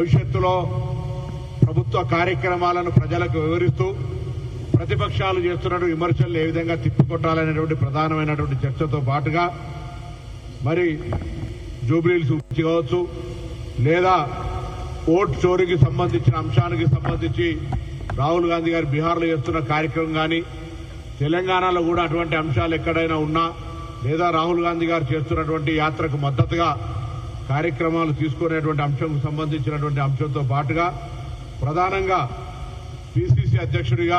భవిష్యత్తులో ప్రభుత్వ కార్యక్రమాలను ప్రజలకు వివరిస్తూ ప్రతిపక్షాలు చేస్తున్న విమర్శలు ఏ విధంగా తిప్పికొట్టాలనేటువంటి ప్రధానమైనటువంటి చర్చతో పాటుగా మరి జూబ్లీహిల్స్ కావచ్చు లేదా ఓటు చోరీకి సంబంధించిన అంశానికి సంబంధించి రాహుల్ గాంధీ గారు బీహార్లో చేస్తున్న కార్యక్రమం కానీ తెలంగాణలో కూడా అటువంటి అంశాలు ఎక్కడైనా ఉన్నా లేదా రాహుల్ గాంధీ గారు చేస్తున్నటువంటి యాత్రకు మద్దతుగా కార్యక్రమాలు తీసుకునేటువంటి అంశంకు సంబంధించినటువంటి అంశంతో పాటుగా ప్రధానంగా పిసిసి అధ్యక్షుడిగా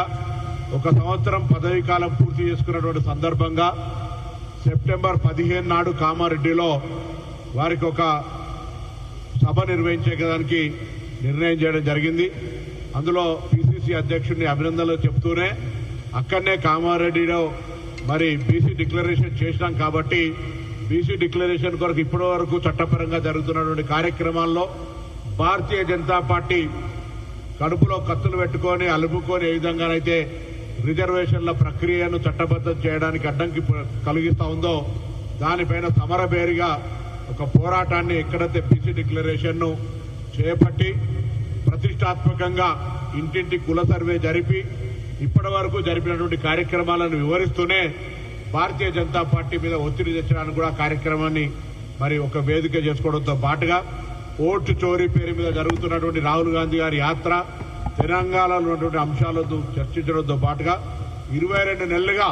1 సంవత్సరం పదవీ కాలం పూర్తి చేసుకున్నటువంటి సందర్భంగా సెప్టెంబర్ 15 నాడు కామారెడ్డిలో వారికి ఒక సభ నిర్వహించేదానికి నిర్ణయం చేయడం జరిగింది. అందులో పిసిసి అధ్యక్షుడిని అభినందనలు చెప్తూనే అక్కడనే కామారెడ్డిలో మరి బీసీ డిక్లరేషన్ చేసినాం కాబట్టి బీసీ డిక్లరేషన్ కొరకు ఇప్పటి వరకు చట్టపరంగా జరుగుతున్నటువంటి కార్యక్రమాల్లో భారతీయ జనతా పార్టీ కడుపులో కత్తులు పెట్టుకొని అలుపుకొని ఏ విధంగానైతే రిజర్వేషన్ల ప్రక్రియను చట్టబద్దం చేయడానికి అడ్డంకి కలిగిస్తా ఉందో దానిపైన సమరబేరిగా ఒక పోరాటాన్ని ఎక్కడైతే బీసీ డిక్లరేషన్ ను చేపట్టి ప్రతిష్టాత్మకంగా ఇంటింటి కుల సర్వే జరిపి ఇప్పటి వరకు జరిపినటువంటి కార్యక్రమాలను వివరిస్తూనే భారతీయ జనతా పార్టీ మీద ఒత్తిడి తెచ్చడానికి కూడా కార్యక్రమాన్ని మరి ఒక వేదిక చేసుకోవడంతో పాటుగా ఓటు చోరీ పేరు మీద జరుగుతున్నటువంటి రాహుల్ గాంధీ గారి యాత్ర తెలంగాణలో ఉన్నటువంటి అంశాలతో చర్చించడంతో పాటుగా 22 నెలలుగా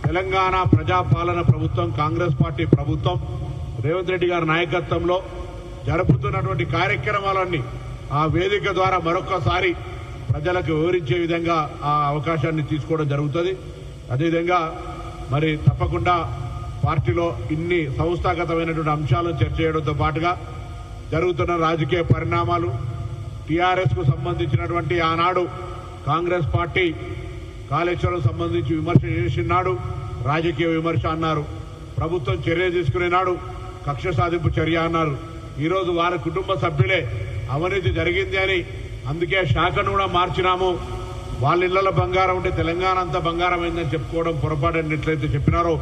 తెలంగాణ ప్రజాపాలన ప్రభుత్వం కాంగ్రెస్ పార్టీ ప్రభుత్వం రేవంత్ రెడ్డి గారి నాయకత్వంలో జరుపుతున్నటువంటి కార్యక్రమాలన్నీ ఆ వేదిక ద్వారా మరొకసారి ప్రజలకు వివరించే విధంగా ఆ అవకాశాన్ని తీసుకోవడం జరుగుతుంది. అదేవిధంగా మరి తప్పకుండా పార్టీలో ఇన్ని సంస్థాగతమైనటువంటి అంశాలను చర్చ చేయడంతో పాటుగా జరుగుతున్న రాజకీయ పరిణామాలు టీఆర్ఎస్ కు సంబంధించినటువంటి ఆనాడు కాంగ్రెస్ పార్టీ కాళేశ్వరం సంబంధించి విమర్శ చేసినాడు రాజకీయ విమర్శ అన్నారు. ప్రభుత్వం చర్య తీసుకునేనాడు కక్ష సాధింపు చర్య అన్నారు. ఈరోజు వారి కుటుంబ సభ్యులే అవినీతి జరిగింది అని అందుకే శాఖను కూడా మార్చినాము, వాళ్ళ ఇళ్లలో బంగారం ఉంటే తెలంగాణ అంతా బంగారం అయిందని చెప్పుకోవడం పొరపాటు ఎట్లయితే చెప్పినారో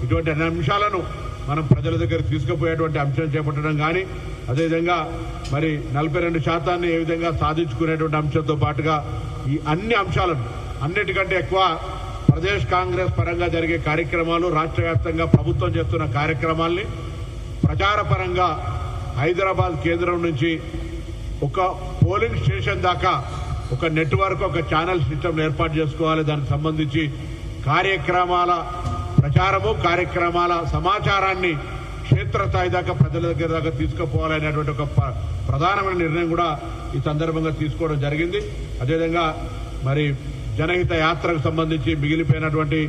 ఇటువంటి అన్ని అంశాలను మనం ప్రజల దగ్గర తీసుకుపోయేటువంటి అంశం చేపట్టడం కానీ అదేవిధంగా మరి 42% ఏ విధంగా సాధించుకునేటువంటి అంశంతో పాటుగా ఈ అన్ని అంశాలను అన్నిటికంటే ఎక్కువ ప్రదేశ్ కాంగ్రెస్ పరంగా జరిగే కార్యక్రమాలు రాష్ట్ర వ్యాప్తంగా ప్రభుత్వం చేస్తున్న కార్యక్రమాల్ని ప్రచార పరంగా హైదరాబాద్ కేంద్రం నుంచి ఒక పోలింగ్ స్టేషన్ దాకా ఒక నెట్వర్క్ ఒక ఛానల్ సిస్టమ్ ఏర్పాటు చేసుకోవాలి. దానికి సంబంధించి కార్యక్రమాల ప్రచారము కార్యక్రమాల సమాచారాన్ని క్షేత్రస్థాయి దాకా ప్రజల దగ్గర దాకా తీసుకుపోవాలనేటువంటి ఒక ప్రధానమైన నిర్ణయం కూడా ఈ సందర్భంగా తీసుకోవడం జరిగింది. అదేవిధంగా మరి జనహిత యాత్రకు సంబంధించి మిగిలిపోయినటువంటి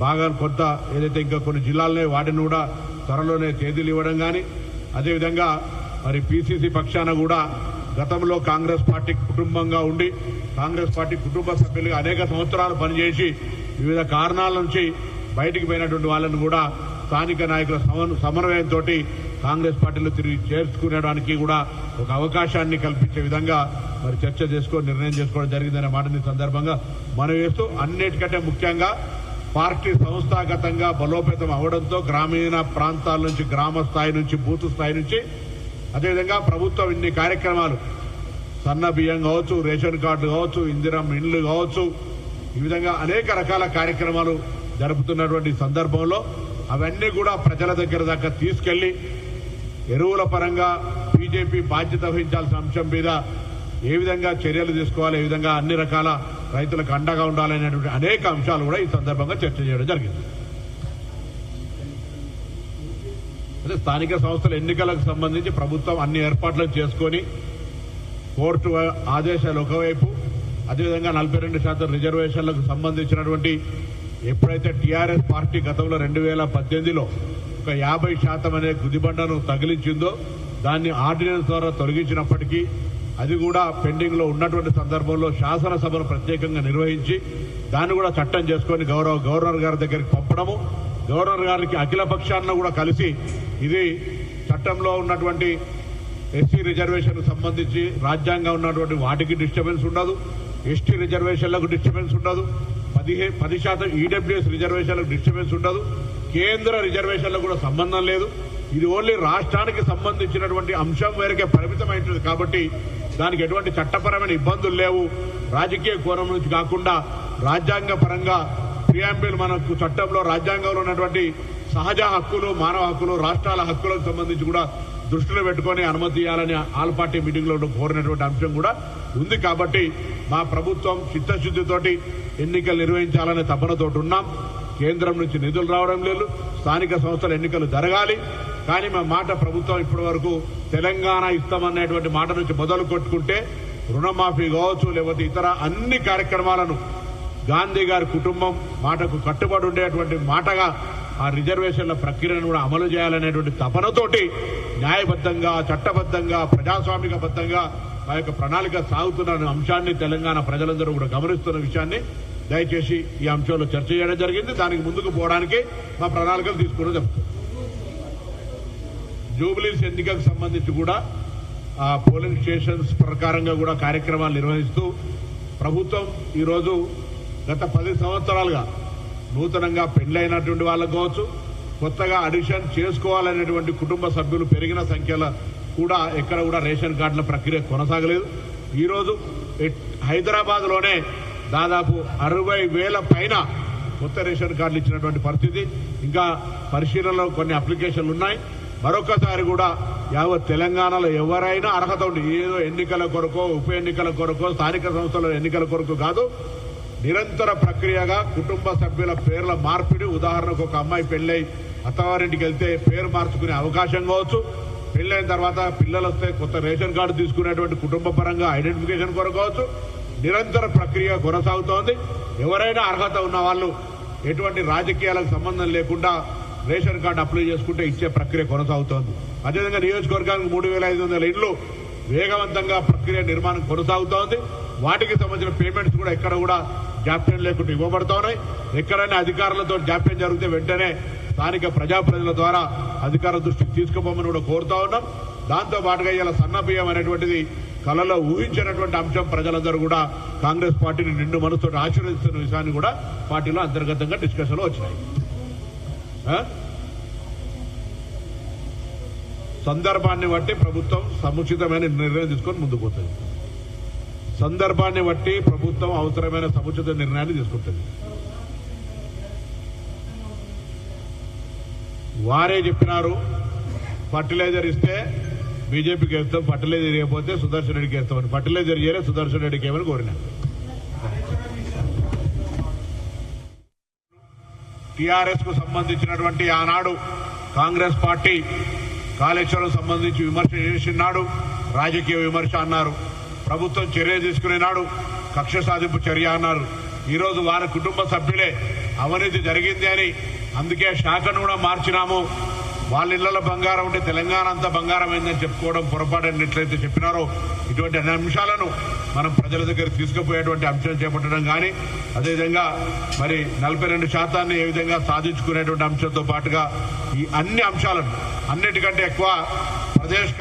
భాగాలు కొంత ఏదైతే ఇంకా కొన్ని జిల్లాలనే వాటిని కూడా త్వరలోనే తేదీలు ఇవ్వడం కానీ అదేవిధంగా మరి పిసిసి పక్షాన కూడా గతంలో కాంగ్రెస్ పార్టీ కుటుంబంగా ఉండి కాంగ్రెస్ పార్టీ కుటుంబ సభ్యులుగా అనేక సంవత్సరాలు పనిచేసి వివిధ కారణాల నుంచి బయటికి పోయినటువంటి వాళ్ళను కూడా స్థానిక నాయకుల సమన్వయంతో కాంగ్రెస్ పార్టీలో తిరిగి చేర్చుకునేడానికి కూడా ఒక అవకాశాన్ని కల్పించే విధంగా మరి చర్చ చేసుకొని నిర్ణయం చేసుకోవడం జరిగిందనే మాటని సందర్భంగా మనం వేస్తూ అన్నిటికంటే ముఖ్యంగా పార్టీ సంస్థాగతంగా బలోపేతం అవడంతో గ్రామీణ ప్రాంతాల నుంచి గ్రామ స్థాయి నుంచి బూత్ స్థాయి నుంచి అదేవిధంగా ప్రభుత్వం ఇన్ని కార్యక్రమాలు సన్న బియ్యం కావచ్చు రేషన్ కార్డు కావచ్చు ఇందిరమ్మ ఇండ్లు కావచ్చు ఈ విధంగా అనేక రకాల కార్యక్రమాలు జరుపుతున్నటువంటి సందర్భంలో అవన్నీ కూడా ప్రజల దగ్గర దాకా తీసుకెళ్లి ఎరువుల పరంగా బీజేపీ బాధ్యత వహించాల్సిన అంశం మీద ఏ విధంగా చర్యలు తీసుకోవాలి ఏ విధంగా అన్ని రకాల రైతులకు అండగా ఉండాలనేటువంటి అనేక అంశాలు కూడా ఈ సందర్భంగా చర్చ చేయడం జరిగింది. అదే స్థానిక సంస్థల ఎన్నికలకు సంబంధించి ప్రభుత్వం అన్ని ఏర్పాట్లు చేసుకుని కోర్టు ఆదేశాలు ఒకవైపు అదేవిధంగా 42% రిజర్వేషన్లకు సంబంధించినటువంటి ఎప్పుడైతే టీఆర్ఎస్ పార్టీ గతంలో 2018లో ఒక 50% అనే గుదిబండను తగిలించిందో దాన్ని ఆర్డినెన్స్ ద్వారా తొలగించినప్పటికీ అది కూడా పెండింగ్ లో ఉన్నటువంటి సందర్భంలో శాసనసభను ప్రత్యేకంగా నిర్వహించి దాన్ని కూడా చట్టం చేసుకుని గవర్నర్ గారి దగ్గరికి పంపడము గవర్నర్ గారికి అఖిల పక్షాలను కూడా కలిసి ఇది చట్టంలో ఉన్నటువంటి ఎస్సీ రిజర్వేషన్ సంబంధించి రాజ్యాంగం ఉన్నటువంటి వాటికి డిస్టర్బెన్స్ ఉండదు, ఎస్టీ రిజర్వేషన్లకు డిస్టర్బెన్స్ ఉండదు, 10% ఈడబ్ల్యూఎస్ రిజర్వేషన్లకు డిస్టర్బెన్స్ ఉండదు, కేంద్ర రిజర్వేషన్లకు కూడా సంబంధం లేదు. ఇది ఓన్లీ రాష్ట్రానికి సంబంధించినటువంటి అంశం మేరకే పరిమితమైంది కాబట్టి దానికి ఎటువంటి చట్టపరమైన ఇబ్బందులు లేవు. రాజకీయ కోణం నుంచి కాకుండా రాజ్యాంగ పరంగా ప్రియాంబుల్ మనకు చట్టంలో రాజ్యాంగంలో ఉన్నటువంటి సహజ హక్కులు, మానవ హక్కులు, రాష్ట్రాల హక్కులకు సంబంధించి కూడా దృష్టిలో పెట్టుకుని అనుమతి ఇవ్వాలని ఆల్ పార్టీ మీటింగ్ లో కోరినటువంటి అంశం కూడా ఉంది. కాబట్టి మా ప్రభుత్వం చిత్తశుద్దితోటి ఎన్నికలు నిర్వహించాలనే తపనతోటి ఉన్నాం. కేంద్రం నుంచి నిధులు రావడం లేదు, స్థానిక సంస్థల ఎన్నికలు జరగాలి. కానీ మా మాట ప్రభుత్వం ఇప్పటి వరకు తెలంగాణ ఇస్తామనేటువంటి మాట నుంచి మొదలు కొట్టుకుంటే రుణమాఫీ కావచ్చు, లేకపోతే ఇతర అన్ని కార్యక్రమాలను గాంధీ గారి కుటుంబం మాటకు కట్టుబడి ఉండేటువంటి మాటగా ఆ రిజర్వేషన్ల ప్రక్రియను కూడా అమలు చేయాలనేటువంటి తపనతోటి న్యాయబద్దంగా, చట్టబద్దంగా, ప్రజాస్వామికబద్దంగా మా యొక్క ప్రణాళిక సాగుతున్న అంశాన్ని తెలంగాణ ప్రజలందరూ కూడా గమనిస్తున్న విషయాన్ని దయచేసి ఈ అంశంలో చర్చ చేయడం జరిగింది. దానికి ముందుకు పోవడానికి మా ప్రణాళికలు తీసుకోవడం జరుగుతుంది. జూబ్లీస్ ఎన్నికలకు సంబంధించి కూడా ఆ పోలింగ్ స్టేషన్స్ ప్రకారంగా కూడా కార్యక్రమాలు నిర్వహిస్తూ ప్రభుత్వం ఈరోజు గత 10 సంవత్సరాలుగా నూతనంగా పెళ్లైనటువంటి వాళ్ళకు కావచ్చు, కొత్తగా అడిషన్ చేసుకోవాలనేటువంటి కుటుంబ సభ్యులు పెరిగిన సంఖ్యలో కూడా ఎక్కడ కూడా రేషన్ కార్డుల ప్రక్రియ కొనసాగలేదు. ఈరోజు హైదరాబాద్ లోనే దాదాపు 60,000 పైన కొత్త రేషన్ కార్డులు ఇచ్చినటువంటి పరిస్థితి. ఇంకా పరిశీలనలో కొన్ని అప్లికేషన్లు ఉన్నాయి. మరొకసారి కూడా యావత్ తెలంగాణలో ఎవరైనా అర్హత ఉంది, ఏదో ఎన్నికల కొరకో, ఉప ఎన్నికల కొరకో, స్థానిక సంస్థల ఎన్నికల కొరకు కాదు, నిరంతర ప్రక్రియగా కుటుంబ సభ్యుల పేర్ల మార్పిడి. ఉదాహరణకు ఒక అమ్మాయి పెళ్లై అత్తవారింటికి వెళ్తే పేరు మార్చుకునే అవకాశం కావచ్చు, పెళ్లైన తర్వాత పిల్లలు వస్తే కొత్త రేషన్ కార్డు తీసుకునేటువంటి కుటుంబ పరంగా ఐడెంటిఫికేషన్ కొరకు కావచ్చు, నిరంతర ప్రక్రియ కొనసాగుతోంది. ఎవరైనా అర్హత ఉన్న వాళ్ళు ఎటువంటి రాజకీయాలకు సంబంధం లేకుండా రేషన్ కార్డు అప్లై చేసుకుంటే ఇచ్చే ప్రక్రియ కొనసాగుతోంది. అదేవిధంగా నియోజకవర్గానికి 3,500 ఇండ్లు వేగవంతంగా ప్రక్రియ నిర్మాణం కొనసాగుతోంది. వాటికి సంబంధించిన పేమెంట్స్ కూడా ఎక్కడ కూడా జాప్యం లేకుండా ఇవ్వబడతా ఉన్నాయి. ఎక్కడైనా అధికారులతో జాప్యం జరిగితే వెంటనే స్థానిక ప్రజాప్రతినిధుల ద్వారా అధికారుల దృష్టికి తీసుకుపోమని కూడా కోరుతా ఉన్నాం. దాంతో పాటుగా ఇలా సన్న బియ్యం అనేటువంటిది కళలో ఊహించినటువంటి అంశం. ప్రజలందరూ కూడా కాంగ్రెస్ పార్టీని నిండు మనసుతో ఆశీర్వదిస్తున్న విషయాన్ని కూడా పార్టీలో అంతర్గతంగా డిస్కషన్లో వచ్చినాయి. సందర్భాన్ని బట్టి ప్రభుత్వం సముచితమైన నిర్ణయం తీసుకొని ముందుకు పోతుంది. సందర్భాన్ని బట్టి ప్రభుత్వం అవసరమైన సముచిత నిర్ణయాన్ని తీసుకుంటుంది. వారే చెప్పినారు, ఫర్టిలైజర్ ఇస్తే బీజేపీకి వేస్తాం, ఫర్టిలైజర్ ఇవ్వకపోతే సుదర్శన్ రెడ్డికి వేస్తామని. ఫర్టిలైజర్ ఇయ్యరే, సుదర్శన్ రెడ్డికి ఏమని కోరినా. టీఆర్ఎస్ కు సంబంధించినటువంటి ఆనాడు కాంగ్రెస్ పార్టీ కాళేశ్వరం సంబంధించి విమర్శ చేసినాడు, రాజకీయ విమర్శ అన్నారు. ప్రభుత్వం చర్య తీసుకునే నాడు కక్ష సాధింపు చర్య అన్నారు. ఈరోజు వారి కుటుంబ సభ్యులే అవినీతి జరిగింది అని అందుకే శాఖను కూడా మార్చినాము. వాళ్ళ ఇళ్లలో బంగారం ఉంటే తెలంగాణ అంతా బంగారం అయిందని చెప్పుకోవడం పొరపాటు ఎట్లయితే చెప్పినారో ఇటువంటి అన్ని అంశాలను మనం ప్రజల దగ్గర తీసుకుపోయేటువంటి అంశం చేపట్టడం కానీ, అదేవిధంగా మరి 42% ఏ విధంగా సాధించుకునేటువంటి అంశంతో పాటుగా ఈ అన్ని అంశాలను అన్నిటికంటే ఎక్కువ ప్రదేశ్